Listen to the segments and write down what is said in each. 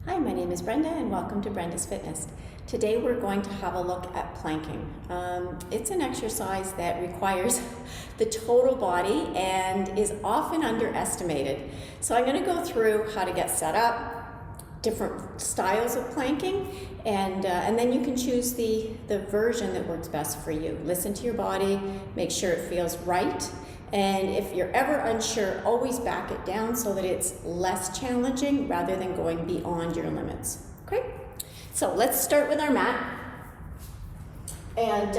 Hi, my name is Brenda and welcome to Brenda's Fitness. Today we're going to have a look at planking. It's an exercise that requires the total body and is often underestimated. So I'm going to go through how to get set up, different styles of planking, and then you can choose the version that works best for you. Listen to your body, make sure it feels right. And if you're ever unsure, always back it down so that it's less challenging rather than going beyond your limits. Okay? So let's start with our mat. And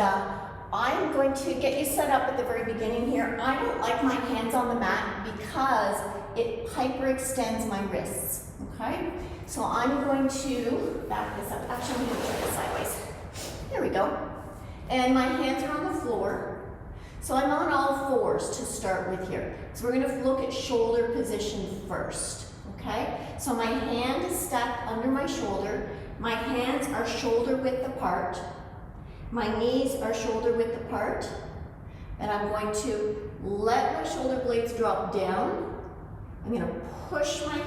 I'm going to get you set up at the very beginning here. I don't like my hands on the mat because it hyperextends my wrists. Okay? So I'm going to back this up. Actually, I'm going to turn it sideways. There we go. And my hands are on the floor. So I'm on all fours to start with here. So we're going to look at shoulder position first, okay? So my hand is stacked under my shoulder. My hands are shoulder width apart. My knees are shoulder width apart. And I'm going to let my shoulder blades drop down. I'm going to push my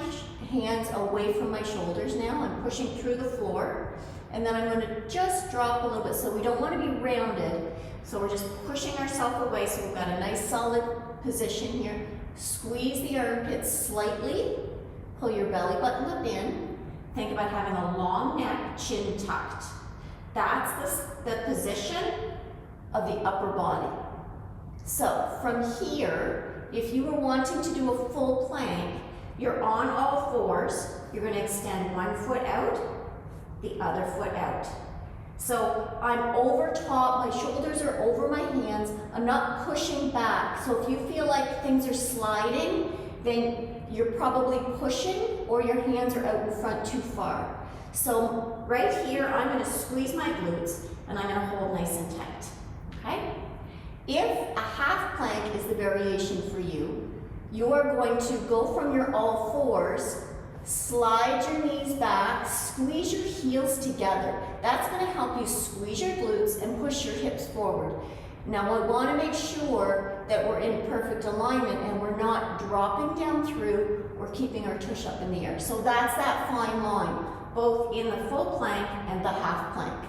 hands away from my shoulders now. I'm pushing through the floor. And then I'm going to just drop a little bit. So we don't want to be rounded. So we're just pushing ourselves away. So we've got a nice solid position here. Squeeze the armpits slightly. Pull your belly button up in. Think about having a long neck, chin tucked. That's the position of the upper body. So from here, if you were wanting to do a full plank, you're on all fours. You're going to extend one foot out, the other foot out. So I'm over top, my shoulders are over my hands, I'm not pushing back. So if you feel like things are sliding, then you're probably pushing or your hands are out in front too far. So right here, I'm going to squeeze my glutes and I'm going to hold nice and tight, okay? If a half plank is the variation for you, you're going to go from your all fours, slide your knees back, squeeze your heels together. That's going to help you squeeze your glutes and push your hips forward. Now I want to make sure that we're in perfect alignment and we're not dropping down through or keeping our tush up in the air. So that's that fine line, both in the full plank and the half plank.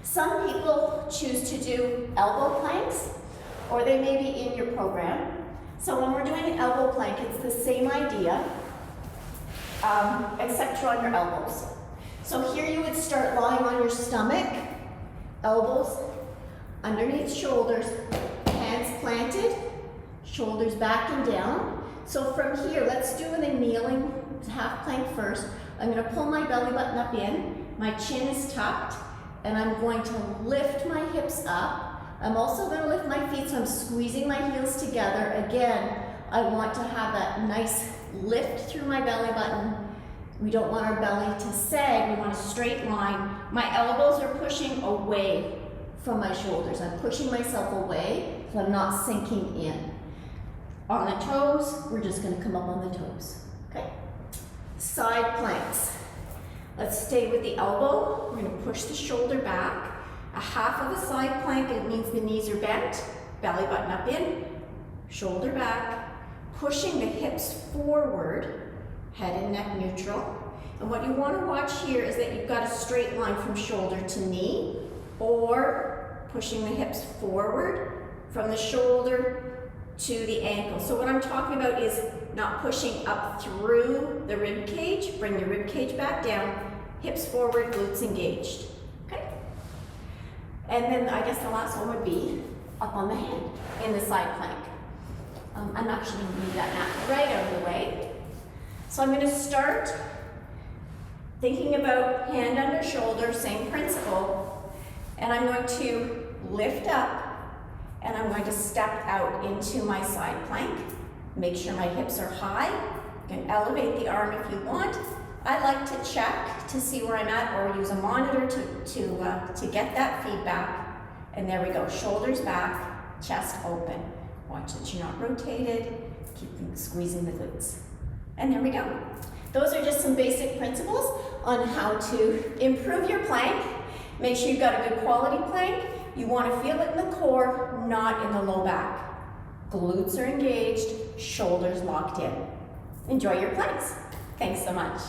Some people choose to do elbow planks, or they may be in your program. So when we're doing an elbow plank, it's the same idea. Except you're on your elbows. So here you would start lying on your stomach, elbows underneath shoulders, hands planted, shoulders back and down. So from here, let's do the kneeling half plank first. I'm going to pull my belly button up in, my chin is tucked, and I'm going to lift my hips up. I'm also going to lift my feet, so I'm squeezing my heels together. Again, I want to have that nice lift through my belly button. We don't want our belly to sag, we want a straight line. My elbows are pushing away from my shoulders. I'm pushing myself away so I'm not sinking in. On the toes, we're just going to come up on the toes. Okay? Side planks. Let's stay with the elbow. We're going to push the shoulder back. A half of a side plank, it means the knees are bent, belly button up in, shoulder back, pushing the hips forward, head and neck neutral. And what you want to watch here is that you've got a straight line from shoulder to knee, or pushing the hips forward from the shoulder to the ankle. So what I'm talking about is not pushing up through the rib cage. Bring the rib cage back down, hips forward, glutes engaged. Okay? And then I guess the last one would be up on the hand in the side plank. I'm actually going to move that mat right out of the way. So I'm going to start thinking about hand under shoulder, same principle, and I'm going to lift up and I'm going to step out into my side plank. Make sure my hips are high. You can elevate the arm if you want. I like to check to see where I'm at or use a monitor to get that feedback. And there we go, shoulders back, chest open. Watch that you're not rotated, keep squeezing the glutes. And there we go. Those are just some basic principles on how to improve your plank. Make sure you've got a good quality plank. You want to feel it in the core, not in the low back. Glutes are engaged, shoulders locked in. Enjoy your planks. Thanks so much.